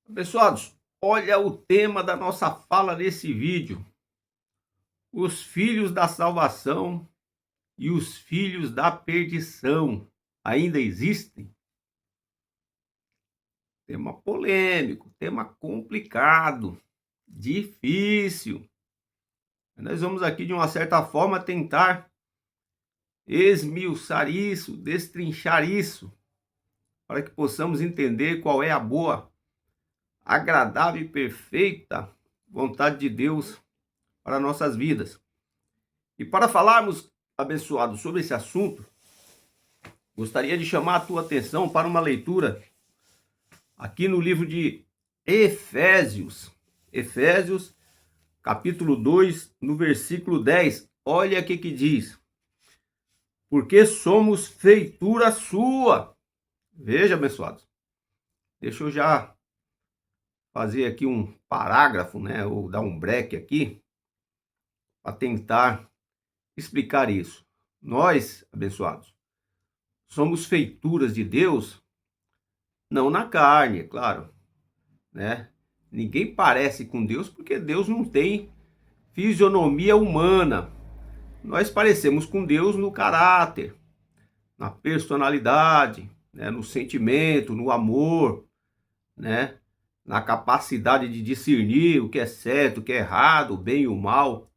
Abençoados, olha o tema da nossa fala nesse vídeo: os filhos da salvação e os filhos da perdição ainda existem? Tema polêmico, tema complicado, difícil. Nós vamos aqui, de uma certa forma, tentar esmiuçar isso, destrinchar isso, para que possamos entender qual é a boa, agradável e perfeita vontade de Deus para nossas vidas. E para falarmos, abençoado, sobre esse assunto, gostaria de chamar a tua atenção para uma leitura aqui no livro de Efésios. Efésios, capítulo 2, no versículo 10. Olha o que diz: porque somos feitura sua. Veja, abençoados, deixa eu já fazer aqui um parágrafo, né, ou dar um break aqui, para tentar explicar isso. Nós, abençoados, somos feituras de Deus, não na carne, é claro, né? Ninguém parece com Deus porque Deus não tem fisionomia humana. Nós parecemos com Deus no caráter, na personalidade, né? No sentimento, no amor, né? Na capacidade de discernir o que é certo, o que é errado, o bem e o mal.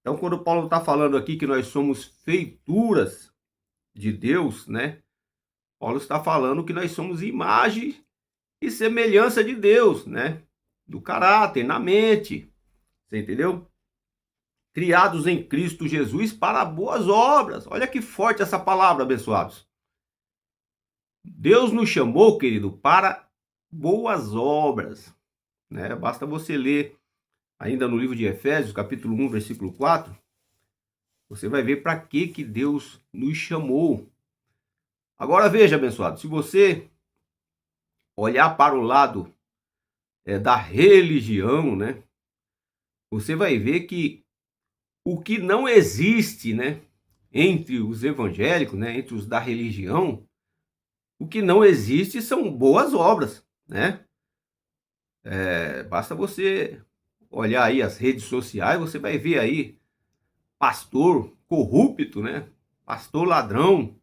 Então, quando Paulo está falando aqui que nós somos feituras de Deus, né? Paulo está falando que nós somos imagem e semelhança de Deus, né? Do caráter, na mente, você entendeu? Criados em Cristo Jesus para boas obras. Olha que forte essa palavra, abençoados. Deus nos chamou, querido, para boas obras, né? Basta você ler ainda no livro de Efésios, capítulo 1, versículo 4, você vai ver para que Deus nos chamou. Agora veja, abençoado, se você olhar para o lado da religião, né? Você vai ver que o que não existe, né, entre os evangélicos, né, entre os da religião, o que não existe são boas obras, né? Basta você olhar aí as redes sociais, você vai ver aí pastor corrupto, né? Pastor ladrão,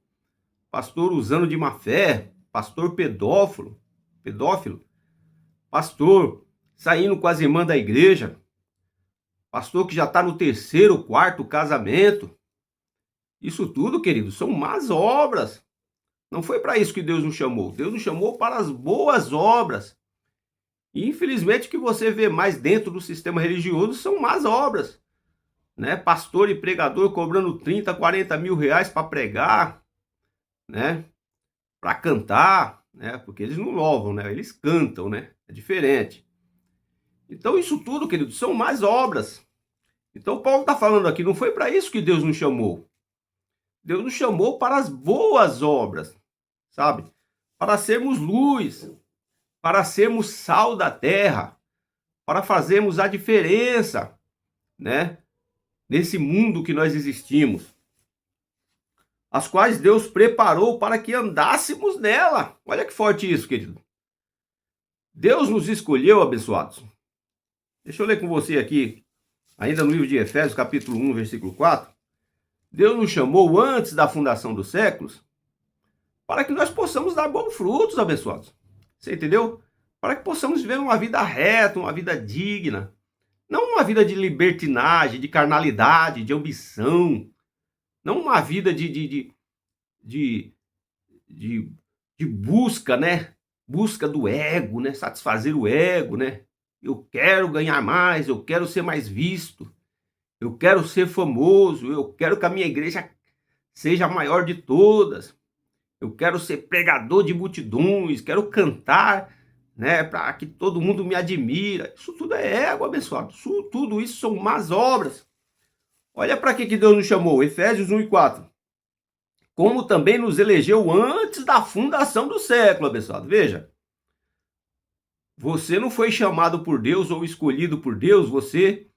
pastor usando de má fé, pastor pedófilo, pastor saindo com as irmãs da igreja, pastor que já está no terceiro, quarto casamento. Isso tudo, querido, são más obras. Não foi para isso que Deus nos chamou. Deus nos chamou para as boas obras. E infelizmente o que você vê mais dentro do sistema religioso são más obras, né? Pastor e pregador cobrando 30, 40 mil reais para pregar, né? Para cantar, né? Porque eles não louvam, né? Eles cantam, né? É diferente. Então isso tudo, querido, são más obras. Então Paulo está falando aqui, não foi para isso que Deus nos chamou. Deus nos chamou para as boas obras, sabe? Para sermos luz, para sermos sal da terra, para fazermos a diferença, né? Nesse mundo que nós existimos, as quais Deus preparou para que andássemos nela. Olha que forte isso, querido. Deus nos escolheu, abençoados. Deixa eu ler com você aqui, ainda no livro de Efésios, capítulo 1, versículo 4. Deus nos chamou antes da fundação dos séculos para que nós possamos dar bons frutos, abençoados. Você entendeu? Para que possamos viver uma vida reta, uma vida digna. Não uma vida de libertinagem, de carnalidade, de ambição. Não uma vida de, de, de busca, né? Busca do ego, né? Satisfazer o ego, né? Eu quero ganhar mais, eu quero ser mais visto, eu quero ser famoso, eu quero que a minha igreja seja a maior de todas. Eu quero ser pregador de multidões, quero cantar, né, para que todo mundo me admira. Isso tudo é ego, abençoado. Tudo isso são más obras. Olha para que Deus nos chamou, Efésios 1 e 4. Como também nos elegeu antes da fundação do século, abençoado. Veja, você não foi chamado por Deus ou escolhido por Deus, você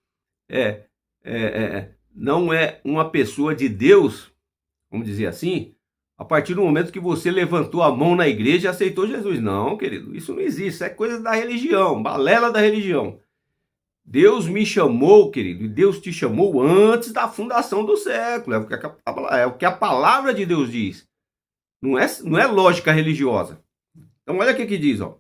não é uma pessoa de Deus, vamos dizer assim, a partir do momento que você levantou a mão na igreja e aceitou Jesus. Não, querido, isso não existe, isso é coisa da religião, balela da religião. Deus me chamou, querido, e Deus te chamou antes da fundação do século, é o que a palavra de Deus diz, não é lógica religiosa. Então olha o que diz, ó.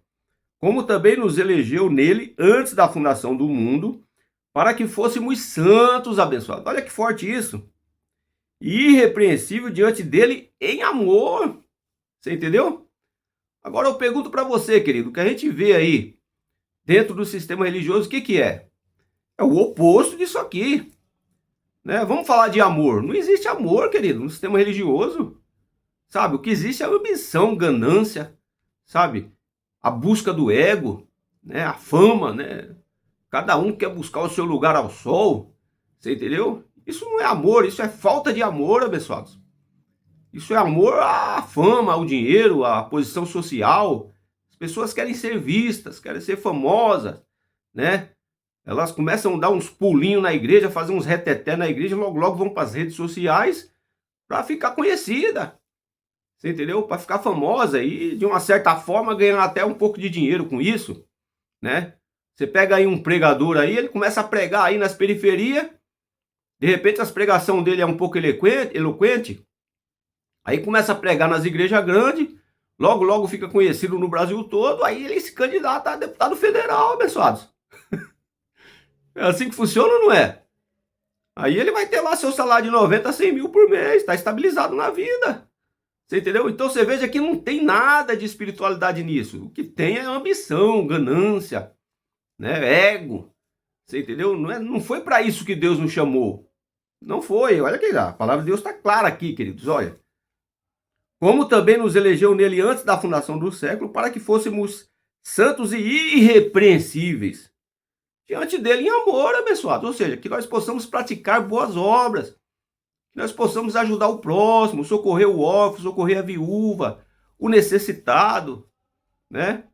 Como também nos elegeu nele antes da fundação do mundo, para que fôssemos santos abençoados. Olha que forte isso. Irrepreensível diante dele em amor. Você entendeu? Agora eu pergunto para você, querido, o que a gente vê aí dentro do sistema religioso, o que é? É o oposto disso aqui, né? Vamos falar de amor. Não existe amor, querido, no sistema religioso. Sabe? O que existe é ambição, ganância, sabe? A busca do ego, né? A fama, né? Cada um quer buscar o seu lugar ao sol. Você entendeu? Isso não é amor, isso é falta de amor, abençoados. Isso é amor à fama, ao dinheiro, à posição social. As pessoas querem ser vistas, querem ser famosas, né? Elas começam a dar uns pulinhos na igreja, fazer uns reteté na igreja, logo logo vão para as redes sociais para ficar conhecida. Você entendeu? Para ficar famosa e de uma certa forma ganhar até um pouco de dinheiro com isso, né? Você pega aí um pregador aí, ele começa a pregar aí nas periferias, de repente as pregações dele é um pouco eloquente, aí começa a pregar nas igrejas grandes, logo logo fica conhecido no Brasil todo, aí ele se candidata a deputado federal, abençoados. É assim que funciona ou não é? Aí ele vai ter lá seu salário de 90 a 100 mil por mês, está estabilizado na vida. Você entendeu? Então você veja que não tem nada de espiritualidade nisso. O que tem é ambição, ganância, né? Ego. Você entendeu? Não foi para isso que Deus nos chamou. Não foi. Olha aqui, a palavra de Deus está clara aqui, queridos. Olha. Como também nos elegeu nele antes da fundação do século, para que fôssemos santos e irrepreensíveis diante dele em amor, abençoado. Ou seja, que nós possamos praticar boas obras, que nós possamos ajudar o próximo, socorrer o órfão, socorrer a viúva, o necessitado, né?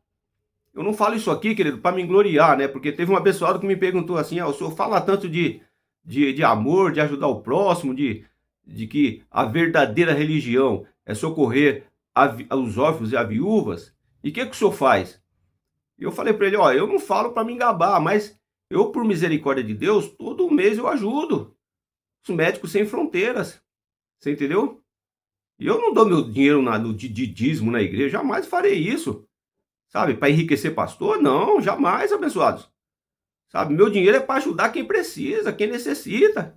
Eu não falo isso aqui, querido, para me gloriar, né? Porque teve um abençoado que me perguntou assim, o senhor fala tanto de amor, de ajudar o próximo, de que a verdadeira religião é socorrer os órfãos e as viúvas, e o que o senhor faz? E eu falei para ele, ó, eu não falo para me gabar, mas eu, por misericórdia de Deus, todo mês eu ajudo os Médicos Sem Fronteiras. Você entendeu? E eu não dou meu dinheiro de dízimo na igreja, jamais farei isso. Sabe, para enriquecer pastor? Não, jamais, abençoados. Sabe, meu dinheiro é para ajudar quem precisa, quem necessita.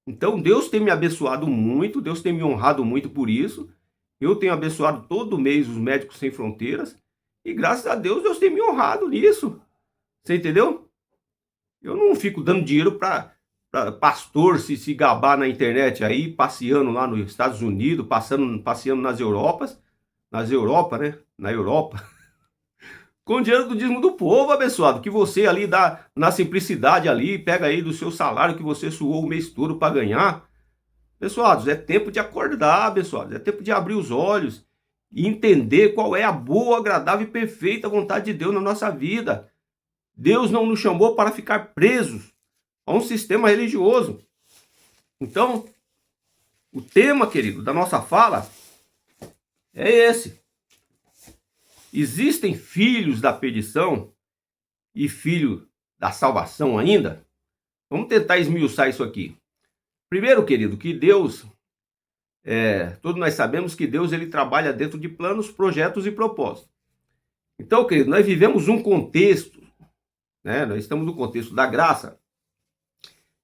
Então Deus tem me abençoado muito, Deus tem me honrado muito por isso. Eu tenho abençoado todo mês os Médicos Sem Fronteiras. E graças a Deus, Deus tem me honrado nisso. Você entendeu? Eu não fico dando dinheiro para pastor se gabar na internet aí, passeando lá nos Estados Unidos, passeando nas Europas, né? Na Europa. Com dinheiro do dízimo do povo, abençoado, que você ali dá na simplicidade ali, pega aí do seu salário que você suou o mês todo para ganhar. Abençoados, é tempo de acordar, abençoados, é tempo de abrir os olhos e entender qual é a boa, agradável e perfeita vontade de Deus na nossa vida. Deus não nos chamou para ficar presos a um sistema religioso. Então, o tema, querido, da nossa fala é esse. Existem filhos da perdição e filhos da salvação ainda? Vamos tentar esmiuçar isso aqui. Primeiro, querido, que Deus, todos nós sabemos que Deus ele trabalha dentro de planos, projetos e propósitos. Então, querido, nós vivemos um contexto, né? Nós estamos no contexto da graça.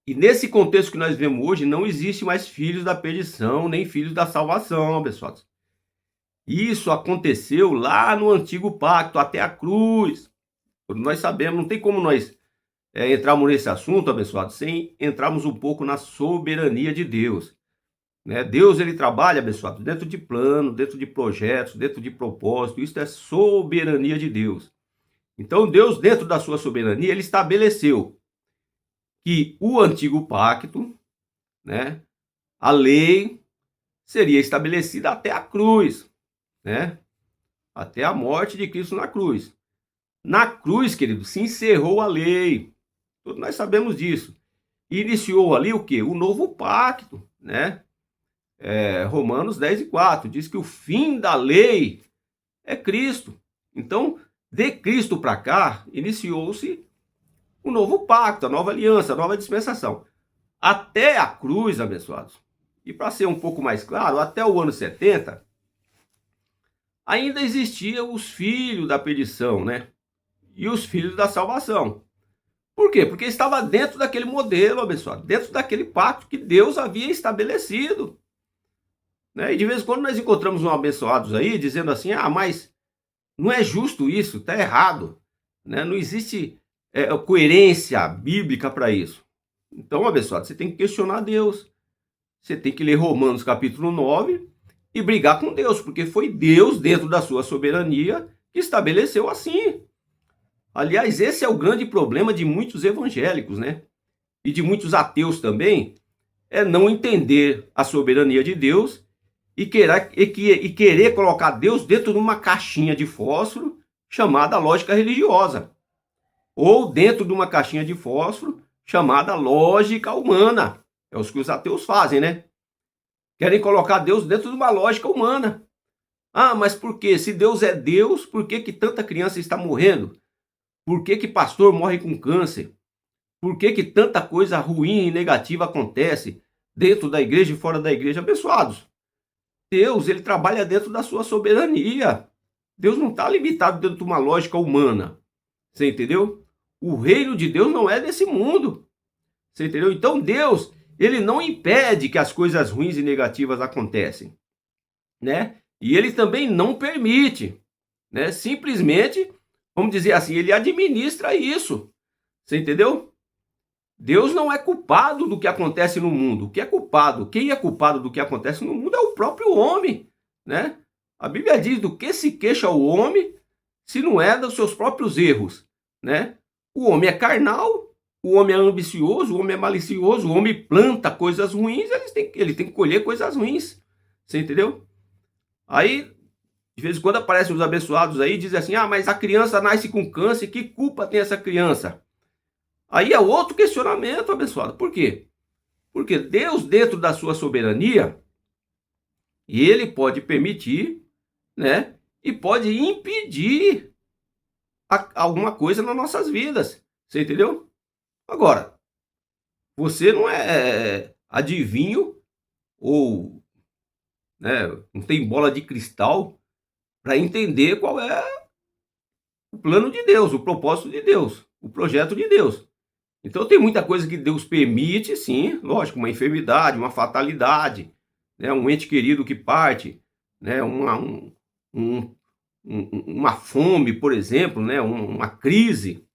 E nesse contexto que nós vemos hoje, não existe mais filhos da perdição, nem filhos da salvação, pessoal. Isso aconteceu lá no antigo pacto, até a cruz. Nós sabemos, não tem como nós entrarmos nesse assunto, abençoado, sem entrarmos um pouco na soberania de Deus. Né? Deus, ele trabalha, abençoado, dentro de plano, dentro de projetos, dentro de propósito. Isso é soberania de Deus. Então, Deus, dentro da sua soberania, ele estabeleceu que o antigo pacto, né, a lei, seria estabelecida até a cruz, né? Até a morte de Cristo na cruz. Na cruz, querido, se encerrou a lei. Todos nós sabemos disso. Iniciou ali o quê? O novo pacto, né? Romanos 10:4, diz que o fim da lei é Cristo. Então, de Cristo para cá, iniciou-se o novo pacto, a nova aliança, a nova dispensação. Até a cruz, abençoados, e para ser um pouco mais claro, até o ano 70, ainda existiam os filhos da perdição, né? E os filhos da salvação. Por quê? Porque estava dentro daquele modelo, abençoado, dentro daquele pacto que Deus havia estabelecido. Né? E de vez em quando nós encontramos um abençoados aí dizendo assim, mas não é justo isso, está errado. Né? Não existe coerência bíblica para isso. Então, abençoado, você tem que questionar Deus. Você tem que ler Romanos capítulo 9 e brigar com Deus, porque foi Deus, dentro da sua soberania, que estabeleceu assim. Aliás, esse é o grande problema de muitos evangélicos, né? E de muitos ateus também, é não entender a soberania de Deus e querer colocar Deus dentro de uma caixinha de fósforo chamada lógica religiosa. Ou dentro de uma caixinha de fósforo chamada lógica humana. É os que os ateus fazem, né? Querem colocar Deus dentro de uma lógica humana. Mas por quê? Se Deus é Deus, por que tanta criança está morrendo? Por que pastor morre com câncer? Por que tanta coisa ruim e negativa acontece dentro da igreja e fora da igreja? Abençoados. Deus, ele trabalha dentro da sua soberania. Deus não está limitado dentro de uma lógica humana. Você entendeu? O reino de Deus não é desse mundo. Você entendeu? Então Deus, ele não impede que as coisas ruins e negativas acontecem, né? E ele também não permite, né? Simplesmente, vamos dizer assim, ele administra isso. Você entendeu? Deus não é culpado do que acontece no mundo. O que é culpado? Quem é culpado do que acontece no mundo é o próprio homem, né? A Bíblia diz: do que se queixa o homem se não é dos seus próprios erros, né? O homem é carnal, o homem é ambicioso, o homem é malicioso, o homem planta coisas ruins, ele tem que colher coisas ruins. Você entendeu? Aí, de vez em quando aparecem os abençoados aí e dizem assim: mas a criança nasce com câncer, que culpa tem essa criança? Aí é outro questionamento, abençoado. Por quê? Porque Deus, dentro da sua soberania, ele pode permitir, né? E pode impedir alguma coisa nas nossas vidas. Você entendeu? Agora, você não é adivinho ou, né, não tem bola de cristal para entender qual é o plano de Deus, o propósito de Deus, o projeto de Deus. Então tem muita coisa que Deus permite, sim, lógico, uma enfermidade, uma fatalidade, né, um ente querido que parte, né, uma fome, por exemplo, né, uma crise,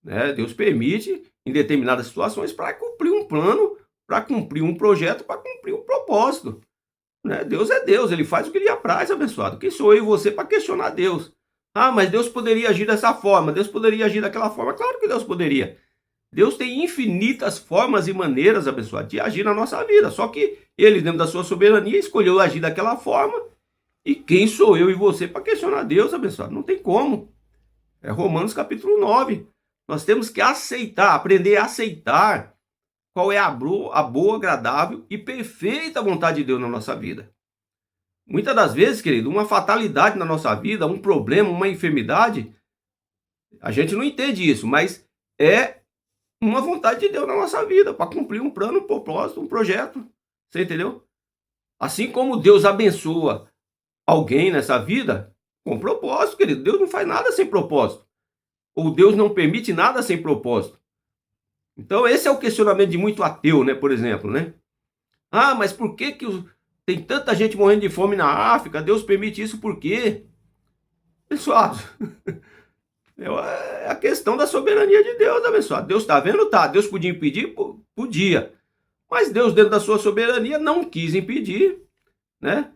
né, Deus permite em determinadas situações para cumprir um plano, para cumprir um projeto, para cumprir um propósito. Né? Deus é Deus, ele faz o que lhe apraz, abençoado. Quem sou eu e você para questionar Deus? Mas Deus poderia agir dessa forma, Deus poderia agir daquela forma. Claro que Deus poderia. Deus tem infinitas formas e maneiras, abençoado, de agir na nossa vida. Só que ele, dentro da sua soberania, escolheu agir daquela forma. E quem sou eu e você para questionar Deus, abençoado? Não tem como. É Romanos capítulo 9. Nós temos que aceitar, aprender a aceitar qual é a boa, agradável e perfeita vontade de Deus na nossa vida. Muitas das vezes, querido, uma fatalidade na nossa vida, um problema, uma enfermidade, a gente não entende isso, mas é uma vontade de Deus na nossa vida, para cumprir um plano, um propósito, um projeto. Você entendeu? Assim como Deus abençoa alguém nessa vida, com propósito, querido. Deus não faz nada sem propósito. Ou Deus não permite nada sem propósito. Então esse é o questionamento de muito ateu, né, por exemplo, né? Mas por que tem tanta gente morrendo de fome na África? Deus permite isso por quê? Pessoal, é a questão da soberania de Deus, abençoado. Deus está vendo? Tá. Deus podia impedir? Podia. Mas Deus, dentro da sua soberania, não quis impedir, né?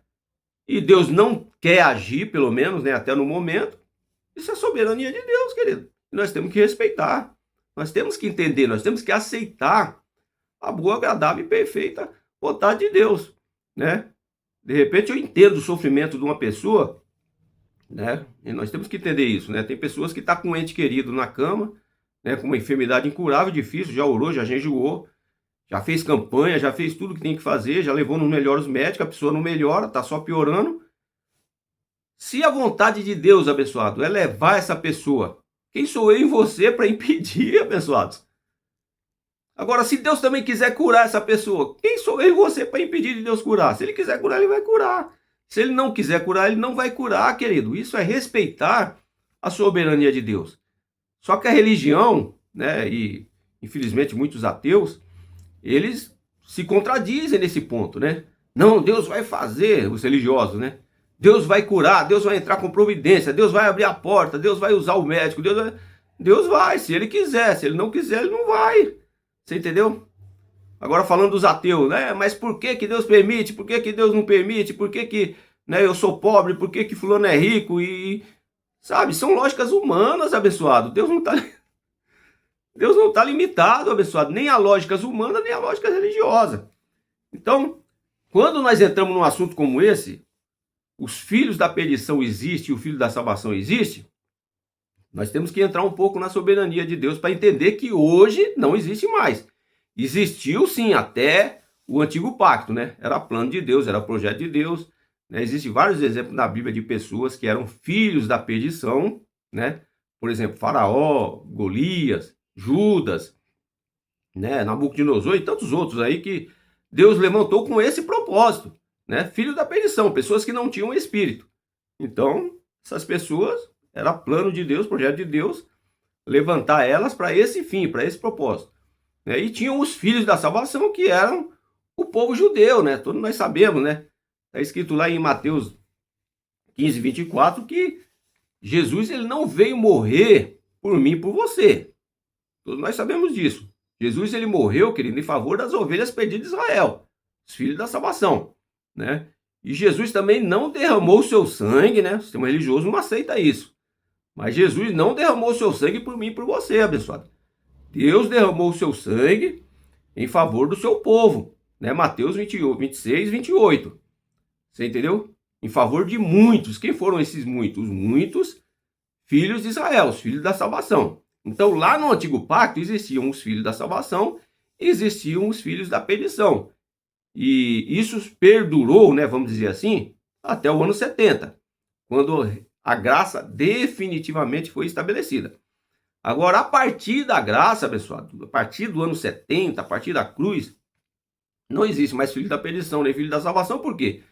E Deus não quer agir, pelo menos, né, até no momento. Isso é soberania de Deus, querido. E nós temos que respeitar. Nós temos que entender, nós temos que aceitar a boa, agradável e perfeita vontade de Deus, né? De repente eu entendo o sofrimento de uma pessoa, né? E nós temos que entender isso, né? Tem pessoas que estão com um ente querido na cama, né, com uma enfermidade incurável, difícil, já orou, já jejuou, já fez campanha, já fez tudo que tem que fazer, já levou nos melhores médicos, a pessoa não melhora, tá só piorando. Se a vontade de Deus, abençoado, é levar essa pessoa, quem sou eu e você para impedir, abençoados? Agora, se Deus também quiser curar essa pessoa, quem sou eu e você para impedir de Deus curar? Se ele quiser curar, ele vai curar. Se ele não quiser curar, ele não vai curar, querido. Isso é respeitar a soberania de Deus. Só que a religião, né, e infelizmente muitos ateus, eles se contradizem nesse ponto, né? Não, Deus vai fazer, os religiosos, né? Deus vai curar, Deus vai entrar com providência, Deus vai abrir a porta, Deus vai usar o médico, Deus vai, se ele quiser, se ele não quiser, ele não vai. Você entendeu? Agora falando dos ateus, né? Mas por que que Deus permite? Por que que Deus não permite? Por que que, né, eu sou pobre? Por que que fulano é rico? E, sabe, são lógicas humanas, abençoado. Deus não tá limitado, abençoado, nem a lógicas humanas, nem a lógica religiosa. Então, quando nós entramos num assunto como esse, os filhos da perdição existem e o filho da salvação existe, nós temos que entrar um pouco na soberania de Deus para entender que hoje não existe mais. Existiu sim até o antigo pacto, né? Era plano de Deus, era projeto de Deus, né? Existem vários exemplos na Bíblia de pessoas que eram filhos da perdição, né? Por exemplo, Faraó, Golias, Judas, né? Nabucodonosor e tantos outros aí que Deus levantou com esse propósito, né? Filhos da perdição, pessoas que não tinham espírito. Então, essas pessoas, era plano de Deus, projeto de Deus, levantar elas para esse fim, para esse propósito. E tinham os filhos da salvação, que eram o povo judeu, né? Todos nós sabemos, né? Está escrito lá em Mateus 15, 24, que Jesus ele não veio morrer por mim e por você. Todos nós sabemos disso. Jesus ele morreu, querido, em favor das ovelhas perdidas de Israel, os filhos da salvação, né? E Jesus também não derramou o seu sangue, né? O sistema religioso não aceita isso. Mas Jesus não derramou o seu sangue por mim e por você, abençoado. Deus derramou o seu sangue em favor do seu povo, né? Mateus 26, 28. Você entendeu? Em favor de muitos. Quem foram esses muitos? Muitos filhos de Israel, os filhos da salvação. Então, lá no antigo pacto existiam os filhos da salvação e existiam os filhos da perdição. E isso perdurou, né, vamos dizer assim, até o ano 70, quando a graça definitivamente foi estabelecida. Agora, a partir da graça, pessoal, a partir do ano 70, a partir da cruz, não existe mais filho da perdição, nem filho da salvação. Por quê?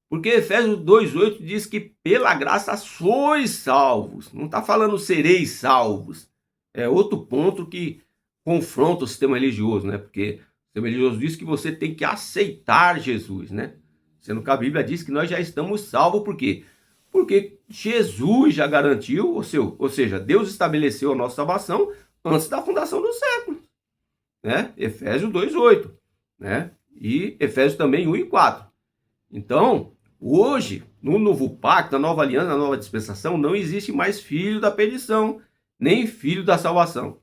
Porque Efésios 2,8 diz que pela graça sois salvos. Não está falando sereis salvos. É outro ponto que confronta o sistema religioso, né? Porque o sistema religioso diz que você tem que aceitar Jesus, né? Sendo que a Bíblia diz que nós já estamos salvos, por quê? Porque Jesus já garantiu, ou seja, Deus estabeleceu a nossa salvação antes da fundação do século, né? Efésios 2,8, né? E Efésios também 1:4. Então, hoje, no novo pacto, na nova aliança, na nova dispensação, não existe mais filho da perdição, nem filho da salvação.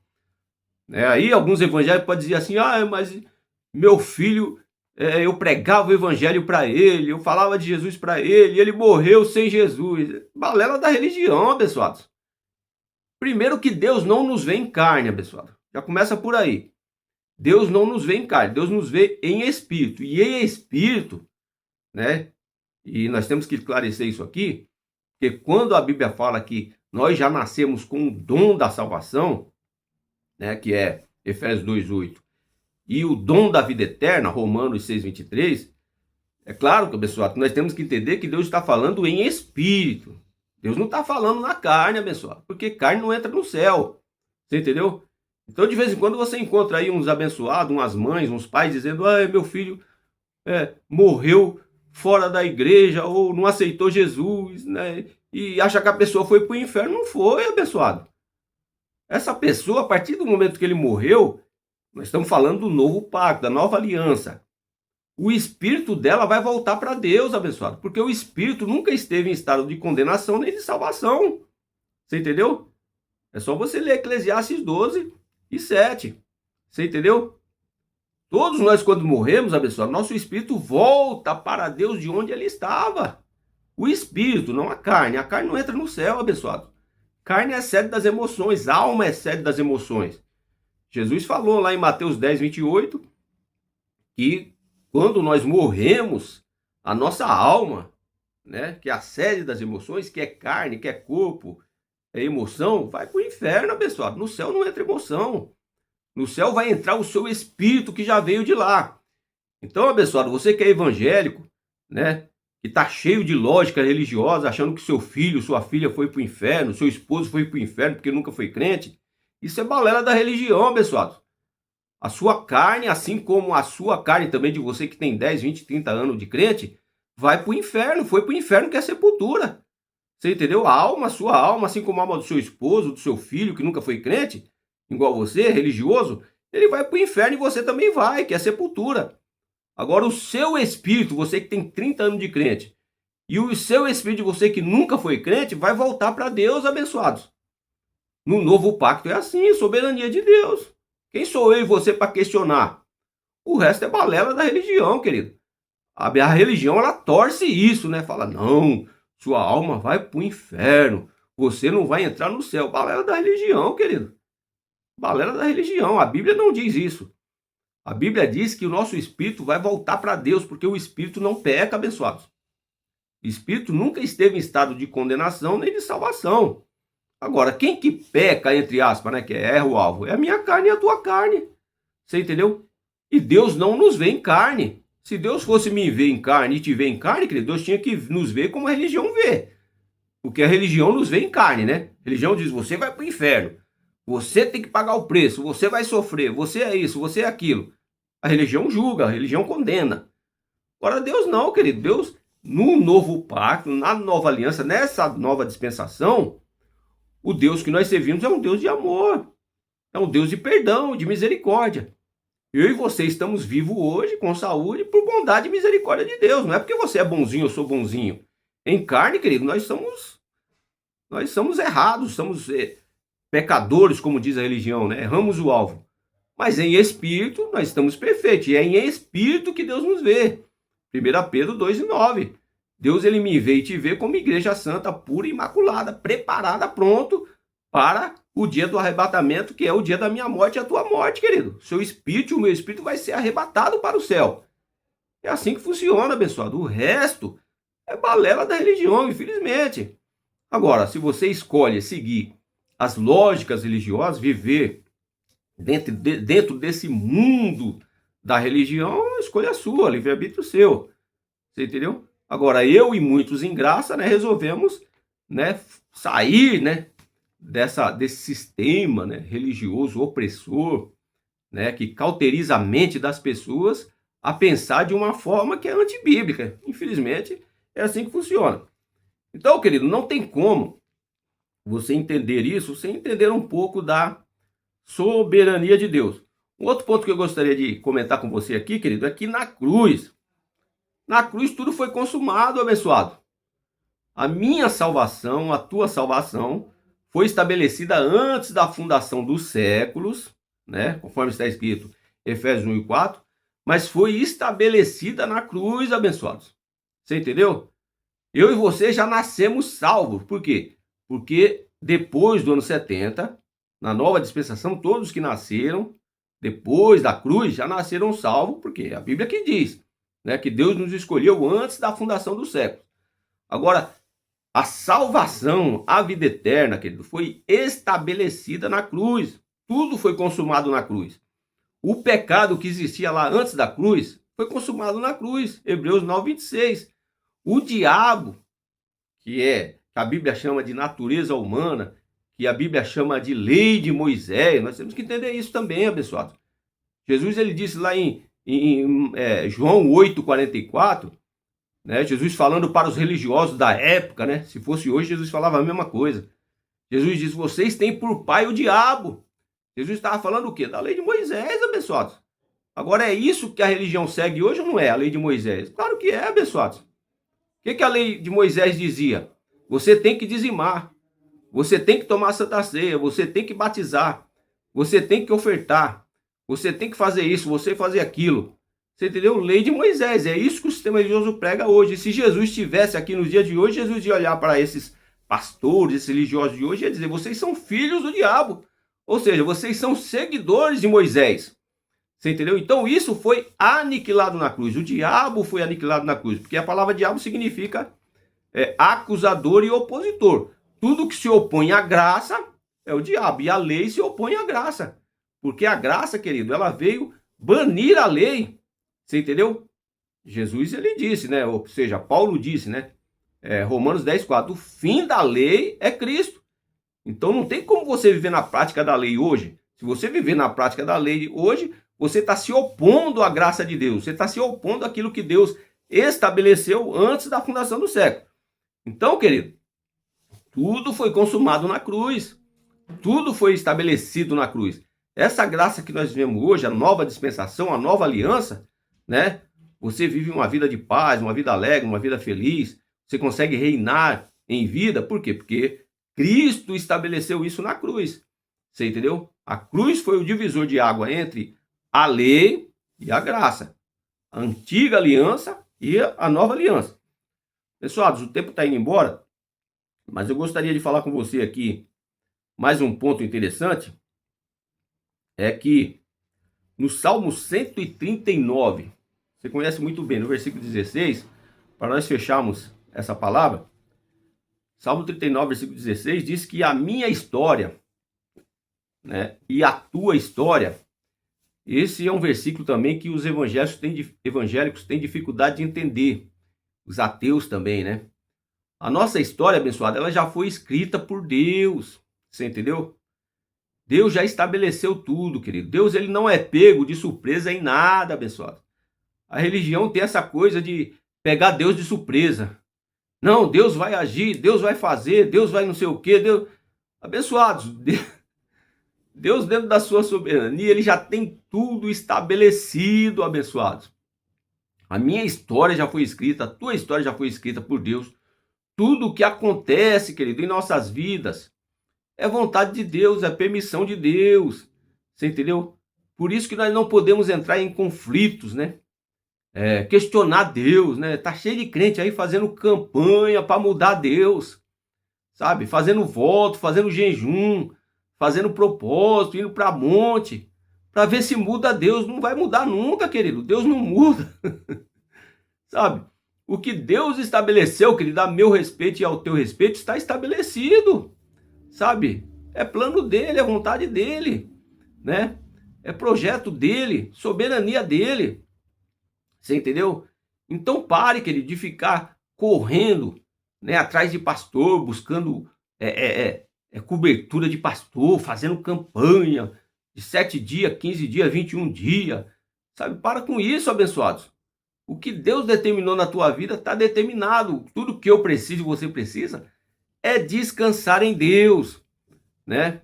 Aí alguns evangélicos podem dizer assim, mas meu filho, eu pregava o evangelho para ele, eu falava de Jesus para ele, e ele morreu sem Jesus. Balela da religião, abençoados. Primeiro que Deus não nos vê em carne, abençoado. Já começa por aí. Deus não nos vê em carne, Deus nos vê em espírito. E em espírito, né? E nós temos que esclarecer isso aqui, porque quando a Bíblia fala que nós já nascemos com o dom da salvação, né, que é Efésios 2:8, e o dom da vida eterna, Romanos 6:23, é claro que, pessoal, nós temos que entender que Deus está falando em espírito. Deus não está falando na carne, abençoado, porque carne não entra no céu. Você entendeu? Então, de vez em quando, você encontra aí uns abençoados, umas mães, uns pais dizendo, meu filho morreu fora da igreja, ou não aceitou Jesus, né? E acha que a pessoa foi para o inferno. Não foi, abençoado. Essa pessoa, a partir do momento que ele morreu, nós estamos falando do novo pacto, da nova aliança. O espírito dela vai voltar para Deus, abençoado, porque o espírito nunca esteve em estado de condenação nem de salvação. Você entendeu? É só você ler Eclesiastes 12:7. Você entendeu? Todos nós, quando morremos, abençoado, nosso espírito volta para Deus de onde ele estava. O espírito, não a carne. A carne não entra no céu, abençoado. Carne é sede das emoções, alma é sede das emoções. Jesus falou lá em Mateus 10:28, que quando nós morremos, a nossa alma, né, que é a sede das emoções, que é carne, que é corpo, é emoção, vai para o inferno, abençoado. No céu não entra emoção. No céu vai entrar o seu espírito que já veio de lá. Então, abençoado, você que é evangélico, né, que está cheio de lógica religiosa, achando que seu filho, sua filha foi para o inferno, seu esposo foi para o inferno porque nunca foi crente, isso é balela da religião, abençoado. A sua carne, assim como a sua carne também de você que tem 10, 20, 30 anos de crente, vai para o inferno, foi para o inferno que é sepultura. Você entendeu? A alma, a sua alma, assim como a alma do seu esposo, do seu filho que nunca foi crente, igual você, religioso, ele vai para o inferno e você também vai, que é sepultura. Agora o seu espírito, você que tem 30 anos de crente, e o seu espírito de você que nunca foi crente, vai voltar para Deus, abençoados. No novo pacto é assim, soberania de Deus. Quem sou eu e você para questionar? O resto é balela da religião, querido. A religião, ela torce isso, né? Fala, não, sua alma vai para o inferno, você não vai entrar no céu. Balela da religião, querido. Balela da religião. A Bíblia não diz isso. A Bíblia diz que o nosso espírito vai voltar para Deus, porque o espírito não peca, abençoados. O espírito nunca esteve em estado de condenação nem de salvação. Agora, quem que peca, entre aspas, né, que erra o alvo, é a minha carne e a tua carne. Você entendeu? E Deus não nos vê em carne. Se Deus fosse me ver em carne e te ver em carne, querido, Deus tinha que nos ver como a religião vê. Porque a religião nos vê em carne, né? A religião diz, você vai para o inferno. Você tem que pagar o preço, você vai sofrer, você é isso, você é aquilo. A religião julga, a religião condena. Agora Deus não, querido. Deus, no novo pacto, na nova aliança, nessa nova dispensação, o Deus que nós servimos é um Deus de amor. É um Deus de perdão, de misericórdia. Eu e você estamos vivos hoje, com saúde, por bondade e misericórdia de Deus. Não é porque você é bonzinho, eu sou bonzinho. Em carne, querido, nós somos errados, somos pecadores, como diz a religião, né? Erramos o alvo. Mas em espírito, nós estamos perfeitos. E é em espírito que Deus nos vê. 1 Pedro 2,9. Deus, ele me vê e te vê como igreja santa, pura e imaculada, preparada, pronto para o dia do arrebatamento, que é o dia da minha morte e a tua morte, querido. Seu espírito e o meu espírito vai ser arrebatado para o céu. É assim que funciona, abençoado. O resto é balela da religião, infelizmente. Agora, se você escolhe seguir as lógicas religiosas, viver dentro desse mundo da religião, a escolha é sua, livre-arbítrio seu. Você entendeu? Agora, eu e muitos em graça, né, resolvemos, né, sair, né, desse sistema, né, religioso opressor, né, que cauteriza a mente das pessoas a pensar de uma forma que é antibíblica. Infelizmente, é assim que funciona. Então, querido, não tem como você entender isso sem entender um pouco da soberania de Deus. Um outro ponto que eu gostaria de comentar com você aqui, querido, é que na cruz tudo foi consumado, abençoado. A minha salvação, a tua salvação, foi estabelecida antes da fundação dos séculos, né? Conforme está escrito Efésios 1:4, mas foi estabelecida na cruz, abençoados. Você entendeu? Eu e você já nascemos salvos. Por quê? Porque depois do ano 70, na nova dispensação, todos que nasceram depois da cruz já nasceram salvos, porque a Bíblia que diz, né, que Deus nos escolheu antes da fundação do século. Agora, a salvação, a vida eterna, querido, foi estabelecida na cruz. Tudo foi consumado na cruz. O pecado que existia lá antes da cruz foi consumado na cruz. Hebreus 9:26. O diabo, que a Bíblia chama de natureza humana, que a Bíblia chama de lei de Moisés, nós temos que entender isso também, abençoado. Jesus, ele disse lá em João 8:44, né? Jesus falando para os religiosos da época, né? Se fosse hoje, Jesus falava a mesma coisa. Jesus diz, vocês têm por pai o diabo. Jesus estava falando o quê? Da lei de Moisés, abençoados. Agora, é isso que a religião segue hoje ou não é? A lei de Moisés? Claro que é, abençoados. O que a lei de Moisés dizia? Você tem que dizimar. Você tem que tomar a Santa Ceia. Você tem que batizar. Você tem que ofertar. Você tem que fazer isso, você fazer aquilo. Você entendeu? Lei de Moisés. É isso que o sistema religioso prega hoje. E se Jesus estivesse aqui nos dias de hoje, Jesus ia olhar para esses pastores, esses religiosos de hoje e ia dizer, vocês são filhos do diabo. Ou seja, vocês são seguidores de Moisés. Você entendeu? Então isso foi aniquilado na cruz. O diabo foi aniquilado na cruz, porque a palavra diabo significa acusador e opositor. Tudo que se opõe à graça é o diabo, e a lei se opõe à graça. Porque a graça, querido, ela veio banir a lei. Você entendeu? Jesus, ele disse, né? Ou seja, Paulo disse, né? Romanos 10:4, o fim da lei é Cristo. Então não tem como você viver na prática da lei hoje. Se você viver na prática da lei hoje, você está se opondo à graça de Deus. Você está se opondo àquilo que Deus estabeleceu antes da fundação do século. Então, querido, tudo foi consumado na cruz. Tudo foi estabelecido na cruz. Essa graça que nós vivemos hoje, a nova dispensação, a nova aliança, né? Você vive uma vida de paz, uma vida alegre, uma vida feliz. Você consegue reinar em vida. Por quê? Porque Cristo estabeleceu isso na cruz. Você entendeu? A cruz foi o divisor de água entre a lei e a graça. A antiga aliança e a nova aliança. Pessoal, o tempo está indo embora, mas eu gostaria de falar com você aqui mais um ponto interessante. É que no Salmo 139, você conhece muito bem, no versículo 16, para nós fecharmos essa palavra, Salmo 39, versículo 16, diz que a minha história, né, e a tua história, esse é um versículo também que os evangélicos têm dificuldade de entender, os ateus também, né? A nossa história, abençoada, ela já foi escrita por Deus, você entendeu? Deus já estabeleceu tudo, querido. Deus, ele não é pego de surpresa em nada, abençoado. A religião tem essa coisa de pegar Deus de surpresa. Não, Deus vai agir, Deus vai fazer, Deus vai não sei o quê. Deus... Abençoados, Deus dentro da sua soberania, ele já tem tudo estabelecido, abençoados. A minha história já foi escrita, a tua história já foi escrita por Deus. Tudo o que acontece, querido, em nossas vidas, é vontade de Deus, é permissão de Deus. Você entendeu? Por isso que nós não podemos entrar em conflitos, né? Questionar Deus, né? Tá cheio de crente aí fazendo campanha para mudar Deus, sabe? Fazendo voto, fazendo jejum, fazendo propósito, indo para monte, para ver se muda Deus. Não vai mudar nunca, querido. Deus não muda, sabe? O que Deus estabeleceu, querido, a meu respeito e ao teu respeito, está estabelecido, sabe? É plano dele, é vontade dele, né? É projeto dele, soberania dele. Você entendeu? Então pare, querido, de ficar correndo, né, atrás de pastor, buscando cobertura de pastor, fazendo campanha de 7 dias, 15 dias, 21 dias. Sabe? Para com isso, abençoados. O que Deus determinou na tua vida está determinado. Tudo que eu preciso e você precisa é descansar em Deus, né?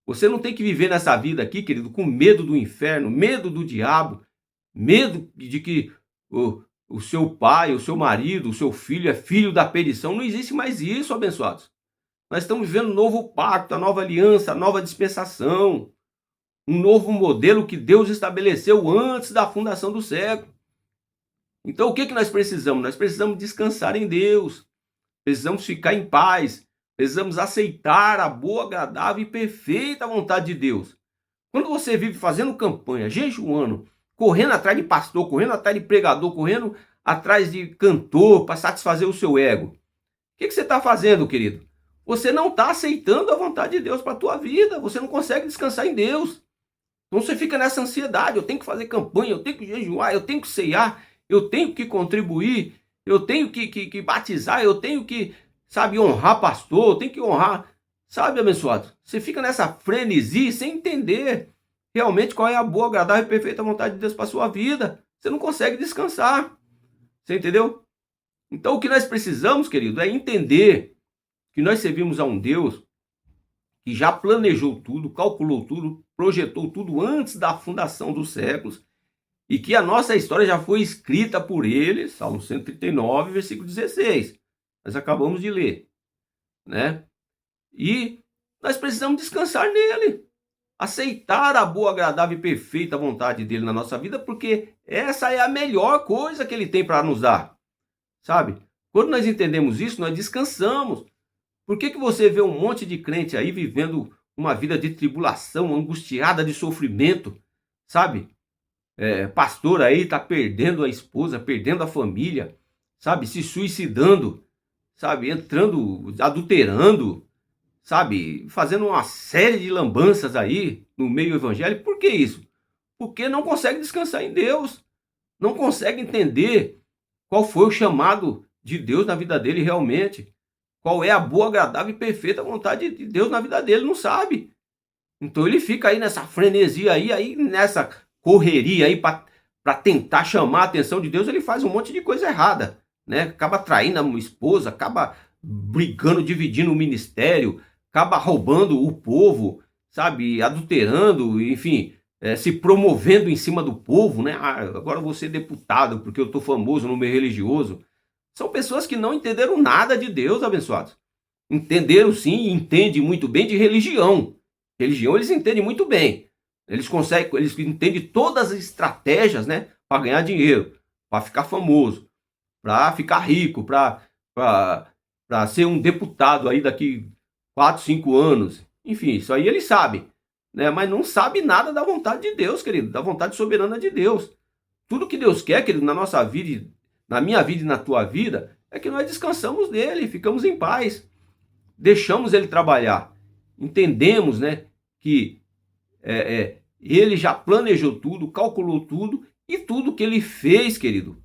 Você não tem que viver nessa vida aqui, querido, com medo do inferno, medo do diabo, medo de que o seu pai, o seu marido, o seu filho é filho da perdição. Não existe mais isso, abençoados. Nós estamos vivendo um novo pacto, a nova aliança, a nova dispensação, um novo modelo que Deus estabeleceu antes da fundação do século. Então o que nós precisamos? Nós precisamos descansar em Deus, precisamos ficar em paz, precisamos aceitar a boa, agradável e perfeita vontade de Deus. Quando você vive fazendo campanha, jejuando, correndo atrás de pastor, correndo atrás de pregador, correndo atrás de cantor para satisfazer o seu ego, o que você está fazendo, querido? Você não está aceitando a vontade de Deus para a tua vida, você não consegue descansar em Deus. Então você fica nessa ansiedade, eu tenho que fazer campanha, eu tenho que jejuar, eu tenho que ceiar, eu tenho que contribuir, eu tenho que batizar, eu tenho que, sabe, honrar pastor, eu tenho que honrar, sabe, abençoado? Você fica nessa frenesi sem entender realmente qual é a boa, agradável e perfeita vontade de Deus para sua vida. Você não consegue descansar, você entendeu? Então o que nós precisamos, querido, é entender que nós servimos a um Deus que já planejou tudo, calculou tudo, projetou tudo antes da fundação dos séculos, e que a nossa história já foi escrita por ele, Salmo 139, versículo 16. Nós acabamos de ler, né? E nós precisamos descansar nele, aceitar a boa, agradável e perfeita vontade dele na nossa vida, porque essa é a melhor coisa que ele tem para nos dar, sabe? Quando nós entendemos isso, nós descansamos. Por que você vê um monte de crente aí vivendo uma vida de tribulação, angustiada de sofrimento, sabe? pastor aí tá perdendo a esposa, perdendo a família, sabe? Se suicidando, sabe? Entrando, adulterando, sabe? Fazendo uma série de lambanças aí no meio evangélico. Por que isso? Porque não consegue descansar em Deus, não consegue entender qual foi o chamado de Deus na vida dele realmente. Qual é a boa, agradável e perfeita vontade de Deus na vida dele, não sabe. Então ele fica aí nessa frenesia aí nessa correria aí para tentar chamar a atenção de Deus, ele faz um monte de coisa errada, né? Acaba traindo a esposa, acaba brigando, dividindo o ministério, acaba roubando o povo, sabe? Adulterando, enfim, se promovendo em cima do povo, né? Ah, agora eu vou ser deputado porque eu tô famoso no meio religioso. São pessoas que não entenderam nada de Deus, abençoados. Entenderam sim, entendem muito bem de religião. Religião eles entendem muito bem. Eles conseguem, eles entendem todas as estratégias, né, para ganhar dinheiro, para ficar famoso, para ficar rico, para ser um deputado aí daqui 4, 5 anos. Enfim, isso aí eles sabem, né? Mas não sabe nada da vontade de Deus, querido, da vontade soberana de Deus. Tudo que Deus quer, querido, na nossa vida, na minha vida e na tua vida, é que nós descansamos nele, ficamos em paz, deixamos ele trabalhar, entendemos, né, que ele já planejou tudo, calculou tudo e tudo que ele fez, querido,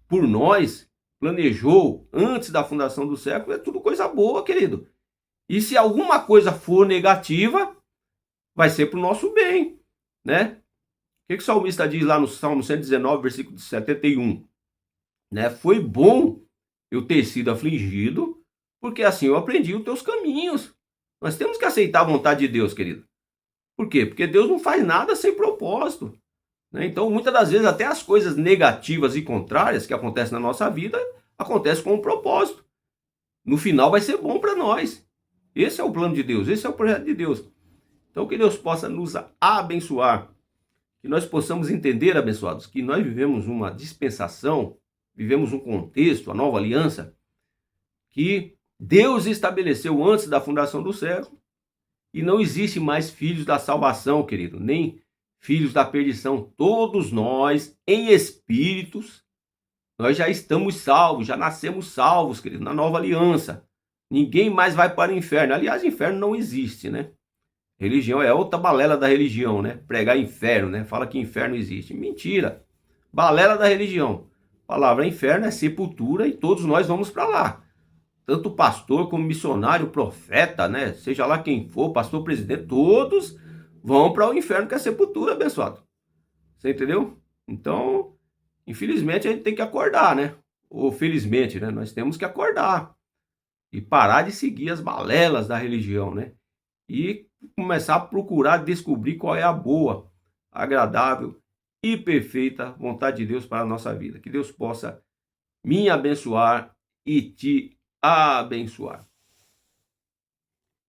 por nós, planejou antes da fundação do século, é tudo coisa boa, querido. E se alguma coisa for negativa, vai ser para o nosso bem, né? O que o salmista diz lá no Salmo 119, versículo 71? Né? Foi bom eu ter sido afligido, porque assim eu aprendi os teus caminhos. Nós temos que aceitar a vontade de Deus, querido. Por quê? Porque Deus não faz nada sem propósito, né? Então, muitas das vezes, até as coisas negativas e contrárias que acontecem na nossa vida, acontecem com um propósito. No final vai ser bom para nós. Esse é o plano de Deus, esse é o projeto de Deus. Então, que Deus possa nos abençoar, que nós possamos entender, abençoados, que nós vivemos uma dispensação, vivemos um contexto, a nova aliança, que Deus estabeleceu antes da fundação do século, e não existe mais filhos da salvação, querido, nem filhos da perdição. Todos nós, em espíritos, nós já estamos salvos, já nascemos salvos, querido, na nova aliança. Ninguém mais vai para o inferno. Aliás, inferno não existe, né? Religião é outra balela da religião, né? Pregar inferno, né? Fala que inferno existe. Mentira. Balela da religião. A palavra inferno é sepultura e todos nós vamos para lá. Tanto pastor como missionário, profeta, né? Seja lá quem for, pastor, presidente, todos vão para o inferno que é a sepultura, abençoado. Você entendeu? Então, infelizmente a gente tem que acordar, né? Ou felizmente, né? Nós temos que acordar e parar de seguir as balelas da religião, né? E começar a procurar descobrir qual é a boa, agradável e perfeita vontade de Deus para a nossa vida. Que Deus possa me abençoar e te abençoar.